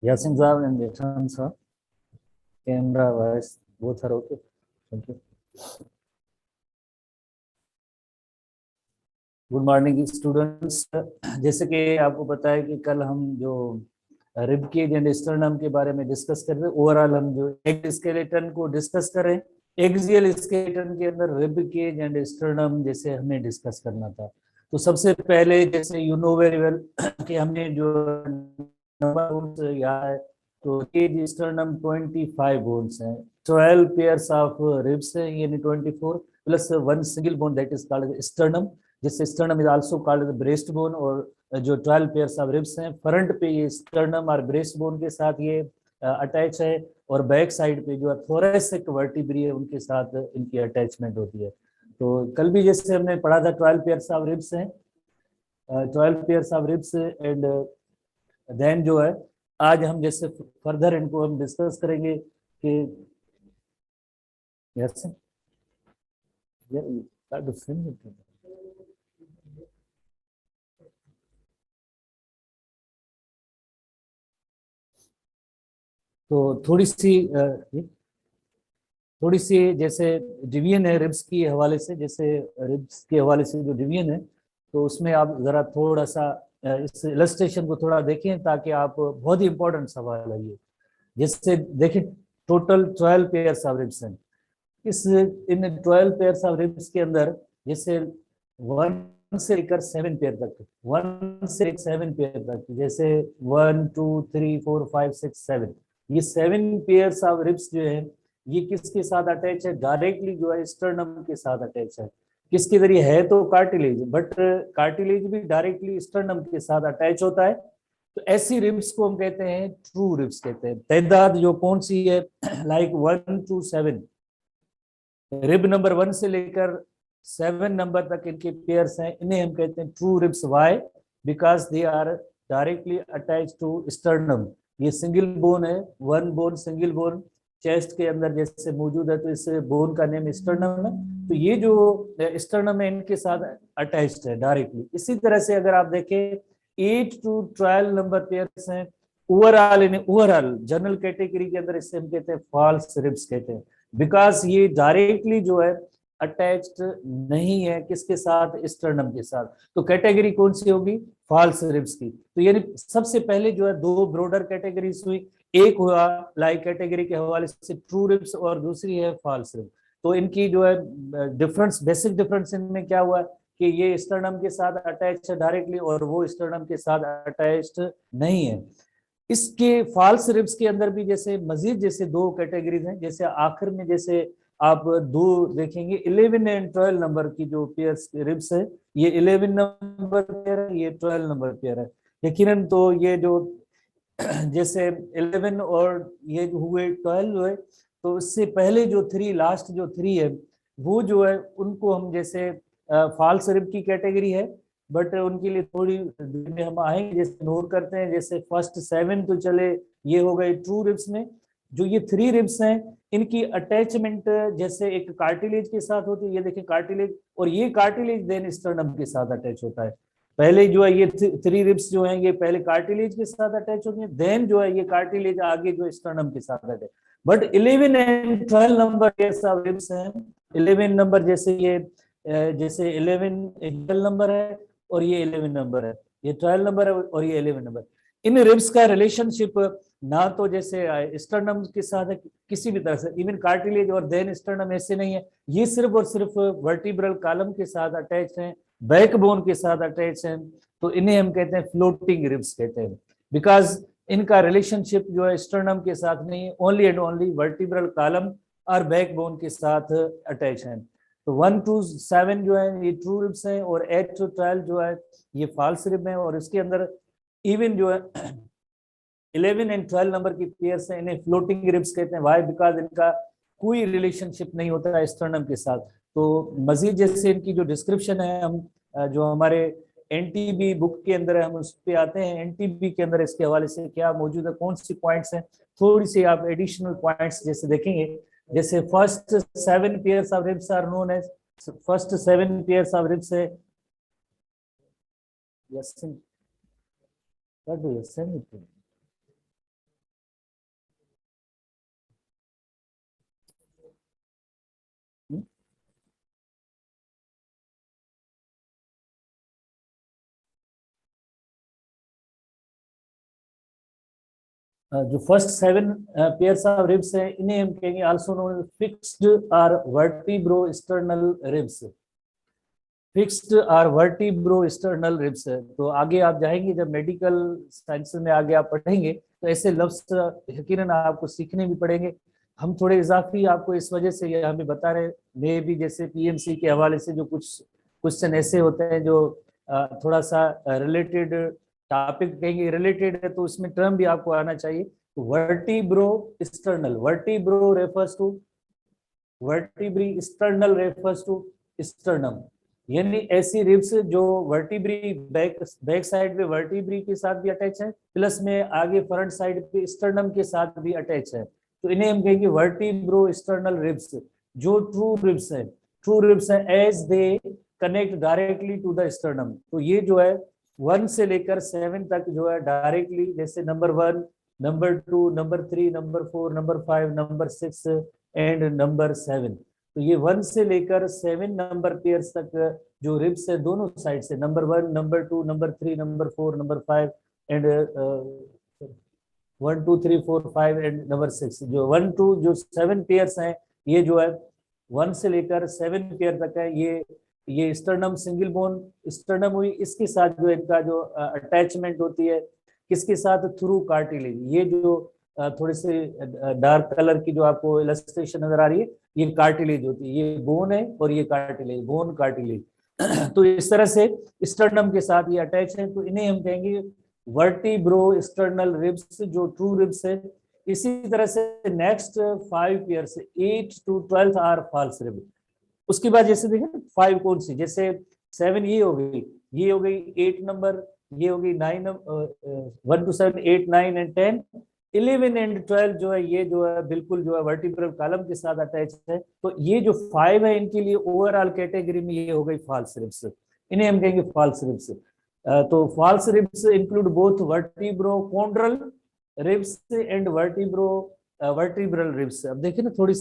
Yasin sir and Yashan sir, camera, voice, both are okay. Thank you. Good morning students. जैसे कि आपको पता है कि कल हम जो रिब केज एंड स्टर्नम के बारे में डिस्कस कर रहे हैं, ओवरऑल हम जो एग स्केलेटन को डिस्कस कर रहे हैं, एक्सियल स्केलेटन के अंदर रिब केज एंड स्टर्नम जैसे हमें डिस्कस करना था। तो सबसे पहले जैसे यू नो वेरी वेल कि हमने जो नंबर यहाँ है तो केज स्टर्नम 25 बोन्स हैं, 12 पेयर्स ऑफ रिब्स हैं यानी 24 plus one single bone that is called sternum, जिससे sternum is also called breast bone. और जो 12 पेयर्स ऑफ रिब्स हैं फ्रंट पे ये स्टर्नम और ब्रेस्ट बोन के साथ ये अटैच है, और बैक साइड पे जो थोरेसिक वर्टिब्री है उनके साथ इनकी अटैचमेंट होती है। तो कल भी जैसे हमने पढ़ा था 12 पेयर्स ऑफ रिब्स हैं, 12 pairs of ribs and then जो है आज हम जैसे फर्दर इनको हम डिस्कस करेंगे कि यस तो थोड़ी सी जैसे डिवीजन है रिब्स की हवाले से, जैसे रिब्स के हवाले से जो डिवीजन है तो उसमें आप जरा थोड़ा सा इस इलस्ट्रेशन को थोड़ा देखें ताकि आप, बहुत ही इंपॉर्टेंट सवाल है ये। जैसे देखिए टोटल 12 पेयर्स ऑफ रिब्स हैं, इस इन 12 पेयर्स ऑफ रिब्स के अंदर जैसे 1 से लेकर 7 पेयर तक, 1 से 7 पेयर तक, जैसे 1 2 3 4 5 6 7, ये 7 पेयर्स ऑफ रिब्स जो है ये किसके साथ अटैच है? डायरेक्टली जो है स्टर्नम के साथ अटैच है। किसके जरिए है? तो कार्टिलेज, बट कार्टिलेज भी डायरेक्टली स्टर्नम के साथ अटैच होता है। तो ऐसी रिब्स को हम कहते हैं ट्रू रिब्स कहते हैं। तादाद जो कौन सी है, लाइक 1 to 7, रिब नंबर 1 से लेकर 7 नंबर तक इनके पेयर्स हैं, इन्हें हम कहते हैं true ribs. Why? Because they are directly attach to sternum. ये सिंगल बोन है, one bone single bone chest के अंदर जैसे मौजूद है, तो इस बोन का नेम स्टर्नम है। तो ये जो स्टर्नम है इनके साथ अटैच्ड है डायरेक्टली। इसी तरह से अगर आप देखें 8 to 12 नंबर पेयर्स हैं ओवरऑल जनरल कैटेगरी के अंदर, इससे हम कहते हैं फॉल्स रिब्स कहते हैं, बिकॉज ये डायरेक्टली जो है अटैच्ड नहीं है किसके साथ? स्टर्नम के साथ। तो कैटेगरी कौन सी होगी? फॉल्स रिब्स की। तो यानी सबसे पहले जो है दो ब्रॉडर कैटेगरीज हुई, एक हुआ लाइक कैटेगरी के हवाले से ट्रू रिब्स और दूसरी है फॉल्स रिब्स। तो इनकी जो है डिफरेंस, बेसिक डिफरेंस इनमें क्या हुआ कि ये स्टर्नम के साथ अटैच है डायरेक्टली और वो स्टर्नम के साथ अटैच्ड नहीं है। इसके फॉल्स रिब्स के अंदर भी जैसे मजीद जैसे दो कैटेगरीज हैं, जैसे आखिर में जैसे आप दो देखेंगे 11 एंड 12 नंबर की जो पेयर्स रिब्स है, ये 11 नंबर पेयर है, ये 12 नंबर पेयर है। यकीनन तो ये जो जैसे 11 और ये जो हुए 12 हुए, तो इससे पहले जो 3 लास्ट जो 3 है वो जो है उनको हम जैसे फॉल्स रिब की कैटेगरी है, बट उनके लिए थोड़ी में हम आएंगे। जैसे नोट करते हैं, जैसे फर्स्ट 7 तो चले ये हो गए ट्रू रिब्स में। जो ये 3 रिब्स हैं इनकी अटैचमेंट जैसे एक कार्टिलेज के साथ होती है, ये देखिए कार्टिलेज, और ये कार्टिलेज देन स्टर्नम के साथ अटैच होता है। पहले जो है ये 3 रिब्स जो हैं ये पहले कार्टिलेज के साथ अटैच होती है, देन जो है ये कार्टिलेज आगे जो स्टर्नम के साथ अटैच। बट 11 एंड 12 नंबर कैसा रिब्स हैं, 11 नंबर जैसे ये जैसे 11 नंबर है और ये 11 नंबर है, ये 12 नंबर है और ये 11 नंबर। इन रिब्स का रिलेशनशिप ना तो जैसे स्टर्नम के साथ है किसी भी तरह से, इवन कार्टिलेज और देन स्टर्नम ऐसे नहीं है, ये सिर्फ और सिर्फ वर्टिब्रल कॉलम के साथ अटैच हैं, बैकबोन के साथ अटैच हैं। तो इन्हें हम कहते हैं फ्लोटिंग रिब्स कहते हैं, बिकॉज इनका रिलेशनशिप जो है स्टर्नम के साथ नहीं है, only and only vertebral column और बैकबोन के साथ अटैच हैं। तो 1 to 7 जो है ये ट्रू रिब्स हैं, और 8 to 12 जो है ये फॉल्स रिब है। और इसके अंदर इवन जो है 11 एंड 12 नंबर की पेयर्स हैं, इन्हें फ्लोटिंग रिब्स कहते हैं। वाई? बिकॉज इनका कोई रिलेशनशिप नहीं होता है स्टर्नम के साथ। तो मजीद जैसे इनकी जो डिस्क्रिप्शन है, हम जो हमारे एनटीबी बुक के अंदर है हम उस पर आते हैं। एनटीबी के अंदर इसके हवाले से क्या मौजूद है, कौन सी पॉइंट्स हैं, थोड़ी सी आप एडिशनल पॉइंट्स जैसे देखेंगे। जैसे first 7 pairs of ribs are known as, first 7 pairs of ribs है, yes What do you send it to me? जो फर्स्ट 7 पेयर्स ऑफ रिब्स हैं इन्हें हम कहेंगे आल्सो नोन फिक्स्ड और वर्टिब्रो स्टर्नल रिब्स। फिक्स्ड और वर्टिब्रो स्टर्नल रिब्स है। तो आगे आप जाएंगे जब मेडिकल साइंस में आगे आप पढ़ेंगे तो ऐसे लफ्ज यकीनन आपको सीखने भी पड़ेंगे। हम थोड़े इजाफी आपको इस वजह से ये हमें बता रहे मे भी जैसे पीएमसी के हवाले से जो कुछ क्वेश्चन ऐसे होते हैं जो थोड़ा सा रिलेटेड टॉपिक कहेंगे रिलेटेड है तो उसमें टर्म भी आपको आना चाहिए। तो vertebro sternal, vertebro refers to vertebrae, sternal refers to sternum, यानी ऐसी रिब्स जो वर्टिब्री बैक साइड पे वर्टिब्री के साथ भी अटैच है प्लस में आगे फ्रंट साइड पे स्टर्नम के साथ भी अटैच है। तो इन्हें हम कहेंगे वर्टिब्रो स्टर्नल रिब्स जो ट्रू रिब्स है। ट्रू रिब्स है as they connect directly to the sternum. तो ये जो है 1 से लेकर 7 तक जो है डायरेक्टली जैसे number 1, number 2, number 3, number 4, number 5, number 6 and number 7। तो ये 1 से लेकर 7 नंबर पेयर्स तक जो रिब्स है दोनों साइड से number 1, number 2, number 3, number 4, number 5 and 1 2 3 4 5 and number 6 जो 1 2 जो 7 पेयर्स हैं ये जो है 1 से लेकर 7 पेयर तक है। ये स्टर्नम सिंगल बोन स्टर्नम हुई, इसके साथ जो इनका जो अटैचमेंट होती है किसके साथ, थ्रू कार्टिलेज। ये जो थोड़े से डार्क कलर की जो आपको इलस्ट्रेशन नजर आ रही है ये कार्टिलेज होती है, ये बोन है और ये कार्टिलेज, बोन कार्टिलेज। तो इस तरह से स्टर्नम के साथ ये अटैच है। तो इन्हें हम कहेंगे वर्टिब्रो स्टर्नल रिब्स जो ट्रू रिब्स है। इसी तरह से नेक्स्ट 5 पेयर से 8 to 12 आर फॉल्स रिब। उसके बाद जैसे देखें 5 कौन सी, जैसे 7 ये हो गई, ये हो गई 8 नंबर, ये हो गई 9 1 to 7 8 9 एंड 10 11 एंड 12 जो है ये जो है बिल्कुल जो है वर्टिब्रल कॉलम के साथ अटैच है। तो ये जो 5 है इनके लिए ओवरऑल कैटेगरी में ये हो गई फॉल्स रिब्स, इन्हें हम कहेंगे फॉल्स रिब्स। तो false ribs include both vertebro chondral ribs and vertebro vertebral ribs. अब देखिए ना थोड़ी